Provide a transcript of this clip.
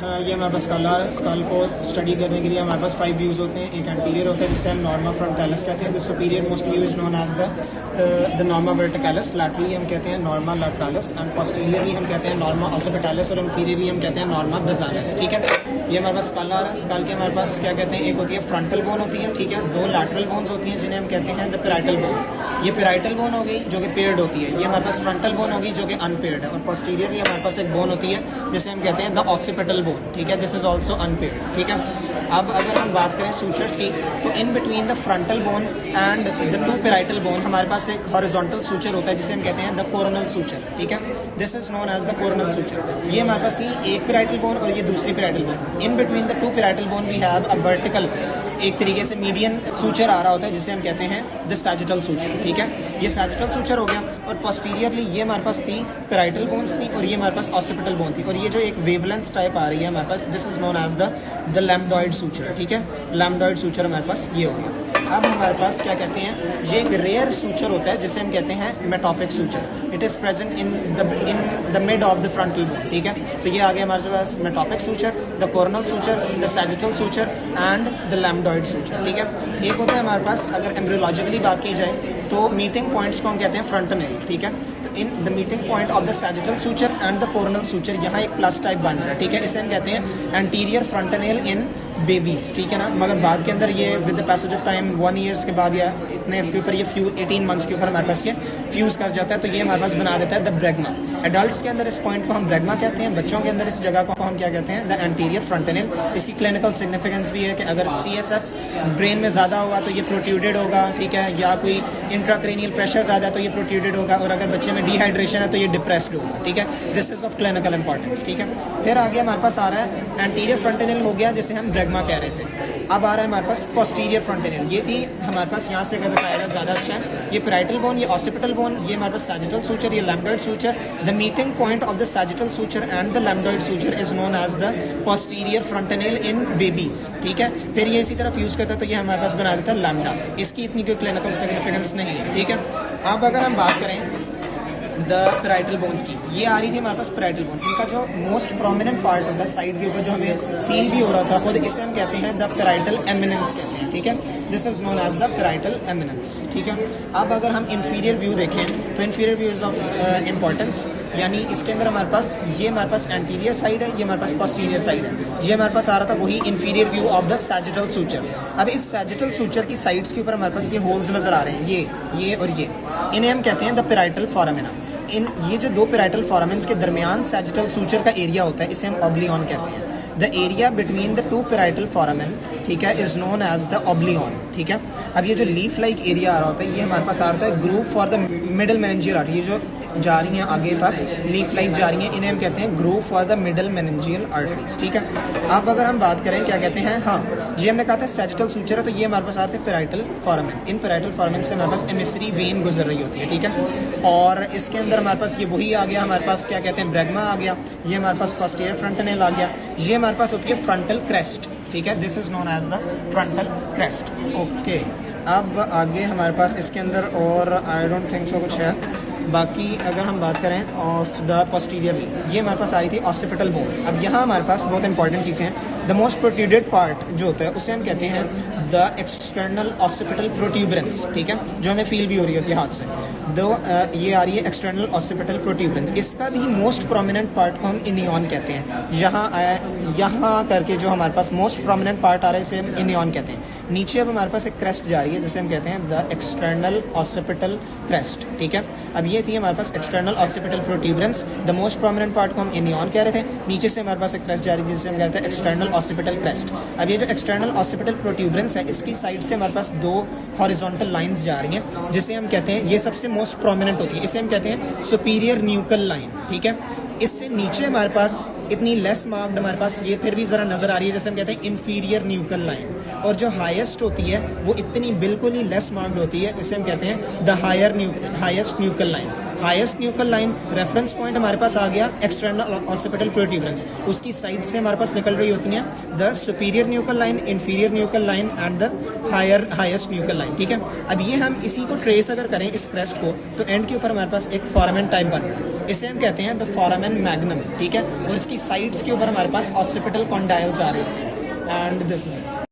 ये हमारे पास स्कल आ रहा है। स्कल को स्टडी करने के लिए हमारे पास 5 व्यूज़ होते हैं। एक एंटीरियर होता है जिससे हम नॉर्मा फ्रंटालिस कहते हैं। The superior most view is known as the norma verticalis. Laterally हम कहते हैं नॉर्मा लैटरालिस एंड पोस्टीरियरली हम कहते हैं नॉर्मा ऑसिपिटालिस और इंफीरियरली हम कहते हैं नॉर्मा बेसालिस। ठीक है, ये हमारे पास स्कल आ रहा है। स्कल के हमारे पास क्या कहते हैं, एक होती है फ्रंटल बोन होती है, ठीक है, 2 लैटरल बोन्स होती हैं जिन्हें हम कहते हैं द पैराइटल बोन। ये पैराइटल बोन हो गई जो कि पेयर्ड होती है। ये हमारे पास फ्रंटल बोन होगी जो कि अनपेयर्ड है। और पोस्टीरियरली हमारे पास एक बोन होती है जिसे हम कहते हैं द ऑसिपिटल बोन। ठीक है, दिस इज ऑल्सो अनपेयर्ड। ठीक है, अब अगर हम बात करें सूचर्स की, तो इन between the frontal bone and the 2 parietal bone हमारे पास एक हॉरिजॉन्टल सूचर होता है जिसे हम कहते हैं द कोरोनल सूचर। ठीक है, this is known as the coronal suture. ये हमारे पास ही एक पैराइटल बोन और ये दूसरी parietal bone. In between the 2 parietal bone we have a vertical, एक तरीके से मीडियन सूचर आ रहा होता है जिसे हम कहते हैं द सैजिटल सूचर। ठीक है, ये सैजिटल सूचर हो गया। और पोस्टीरियरली ये हमारे पास थी पैराइटल बोन्स थी और ये हमारे पास ऑसिपिटल बोन थी। और ये जो एक वेवलेंथ टाइप आ रही है हमारे पास, this is known as the lambdoid suture. ठीक है, लैम्बडॉइड सूचर हमारे पास ये हो गया। अब हमारे पास क्या कहते हैं, ये एक रेयर सूचर होता है जिसे हम कहते हैं metopic suture. It is present in the mid of the frontal bone. ठीक है, तो ये आ गया हमारे पास metopic suture, the coronal suture, the sagittal suture and the lambdoid suture. ठीक है, एक होता है हमारे पास, अगर एम्ब्रियोलॉजिकली बात की जाए तो मीटिंग पॉइंट्स को हम कहते हैं फ्रंटनेल। ठीक है, तो in the meeting point of the sagittal suture and the coronal suture यहाँ एक प्लस टाइप बन रहा है। ठीक है, इसे हम कहते हैं एंटीरियर फ्रंटनेल इन बेबीज। ठीक है ना, मगर बाद के अंदर ये with the passage of time 1 years के बाद या इतने के ऊपर ये 18 मंथ्स के ऊपर हमारे पास ये फ्यूज कर जाता है, तो ये हमारे पास बना देता है द ब्रेगमा। एडल्ट्स के अंदर इस पॉइंट को हम ब्रेगमा कहते हैं, बच्चों के अंदर इस जगह को हम क्या कहते हैं, द एंटीरियर फ्रंटनेल। इसकी क्लिनिकल सिग्निफिकेंस भी है कि अगर CSF ब्रेन में ज़्यादा होगा तो ये प्रोट्यूडेड होगा। ठीक है, या कोई इंट्राक्रेनियल प्रेशर ज़्यादा है तो ये प्रोट्यूडेड होगा। और अगर बच्चे में डिहाइड्रेशन है तो ये डिप्रेस्ड होगा। ठीक है, this is of clinical importance. ठीक है, फिर आगे हमारे पास आ रहा है एंटीरियर फ्रंटनेल हो गया जिसे हम ब्रेगमा कह रहे थे। अब आ रहा है हमारे पास पोस्टीरियर फ्रंटनेल। ये थी हमारे पास, यहाँ से अगर दिखाएगा ज़्यादा अच्छा है, ये पैराइटल बोन, ये ऑसिपिटल बोन, ये हमारे पास सैजिटल सूचर, ये lambdoid suture. The meeting point of the sagittal suture and the lambdoid suture is known as the posterior fontanelle in babies. ठीक है, फिर ये इसी तरफ यूज़ करता है तो ये हमारे पास बना देता है लैम्डा। इसकी इतनी कोई क्लिनिकल सिग्निफिकेंस नहीं है। ठीक है, अब अगर हम बात करें द पैराइटल बोन्स की, ये आ रही थी हमारे पास पैराइटल बोन। इनका जो मोस्ट प्रोमिनेंट पार्ट होता है साइड के ऊपर जो हमें फील भी हो रहा था खुद, इसे हम कहते हैं द पैराइटल एमिनेंस कहते हैं। ठीक है, this is known as the parietal eminence. ठीक है, अब अगर हम इंफीरियर व्यू देखें तो inferior view is of importance, यानी इसके अंदर हमारे पास ये हमारे पास एंटीरियर साइड है, ये हमारे पास पोस्टीरियर साइड है। ये हमारे पास आ रहा था वही inferior view of the sagittal suture. अब इस सैजिटल सूचर की साइड्स के ऊपर हमारे पास ये होल्स नजर आ रहे हैं, ये और ये, इन्हें हम कहते हैं द पैराइटल फोरामिना। इन ये जो 2 पैराइटल फोरामेंस के दरमियान सैजिटल सूचर का एरिया होता है, इसे हम ऑब्लियन कहते हैं। The area between the 2 parietal foramen, ठीक है, इज नोन एज द ऑब्लियन। ठीक है, अब ये जो लीफ लाइक एरिया आ रहा होता है ये हमारे पास आ रहा है groove for the middle meningeal artery. ये जो जा रही हैं आगे तक लीफ लाइक जा रही हैं, इन्हें हम कहते हैं groove for the middle meningeal arteries. ठीक है, अब अगर हम बात करें क्या कहते हैं, हाँ, ये हमने कहा था सैजिटल सूचर है, तो ये हमारे पास आ रहे थे पैराइटल फोरामेन। इन पैराइटल फोरामेन से हमारे पास एमिसरी वेन गुजर रही होती है। ठीक है, और इसके अंदर हमारे पास ये वही आ गया, हमारे पास क्या कहते हैं ब्रेगमा आ गया, ये हमारे पास पोस्टीरियर फ्रंटनेल आ गया, ये हमारे पास होती है फ्रंटल क्रेस्ट। ठीक है, this is known as the frontal crest. Okay, अब आगे हमारे पास इसके अंदर और आई डोंट थिंक सो कुछ है। बाकी अगर हम बात करें ऑफ द पोस्टीरियरली, ये हमारे पास आ रही थी ऑसिपिटल बोन। अब यहाँ हमारे पास बहुत इंपॉर्टेंट चीज़ें हैं। द मोस्ट प्रोट्यूडेड पार्ट जो होता है उसे हम कहते हैं द एक्सटर्नल ऑसिपिटल प्रोट्यूबरेंस। ठीक है, जो हमें फील भी हो रही होती है हाथ से, दो ये आ रही है एक्सटर्नल ऑसिपिटल प्रोट्यूबरेंस। इसका भी मोस्ट प्रोमिनेंट पार्ट को हम इनियन कहते हैं। यहाँ करके जो हमारे पास मोस्ट प्रोमिनेंट पार्ट आ रहा है इसे हम इनियन कहते हैं। नीचे अब हमारे पास एक क्रेस्ट जा रही है जिसे हम कहते हैं द एक्सटर्नल ऑसिपिटल क्रेस्ट। ठीक है, अब ये थी हमारे पास external occipital protuberance, the most prominent part को हम इनियन कह रहे थे। नीचे से हमारे पास एक क्रेस्ट जा रही थी जिसे हम कहते हैं एक्सटर्नल ऑसिपिटल क्रेस्ट। अब ये जो एक्सटर्नल ऑसिपिटल प्रोट्यूबरेंस है, इसकी साइड से हमारे पास 2 हॉरिजॉन्टल लाइंस जा रही हैं जिसे हम कहते हैं, ये सबसे मोस्ट प्रोमिनेंट होती है, इसे हम कहते हैं सुपीरियर न्यूकल लाइन। ठीक है, इससे नीचे हमारे पास इतनी लेस मार्क्ड हमारे पास ये फिर भी ज़रा नज़र आ रही है जैसे हम कहते हैं इन्फीरियर न्यूकल लाइन। और जो हाईएस्ट होती है वो इतनी बिल्कुल ही लेस मार्क्ड होती है, इसे हम कहते हैं the highest nuchal line. Highest nuchal line reference point हमारे पास आ गया एक्सटर्नल ऑसिपिटल प्रोट्यूबरेंस, उसकी साइड से हमारे पास निकल रही होती हैं the superior nuchal line, inferior nuchal line and the highest nuchal line. ठीक है, अब ये हम इसी को ट्रेस अगर करें इस क्रेस्ट को, तो एंड के ऊपर हमारे पास एक फोरामेन टाइप बन रहा है, इसे हम कहते हैं द फोरामेन मैग्नम। ठीक है, और इसकी साइड्स के ऊपर हमारे पास ऑसिपिटल कॉन्डाइल्स आ रहे हैं एंड दिस इज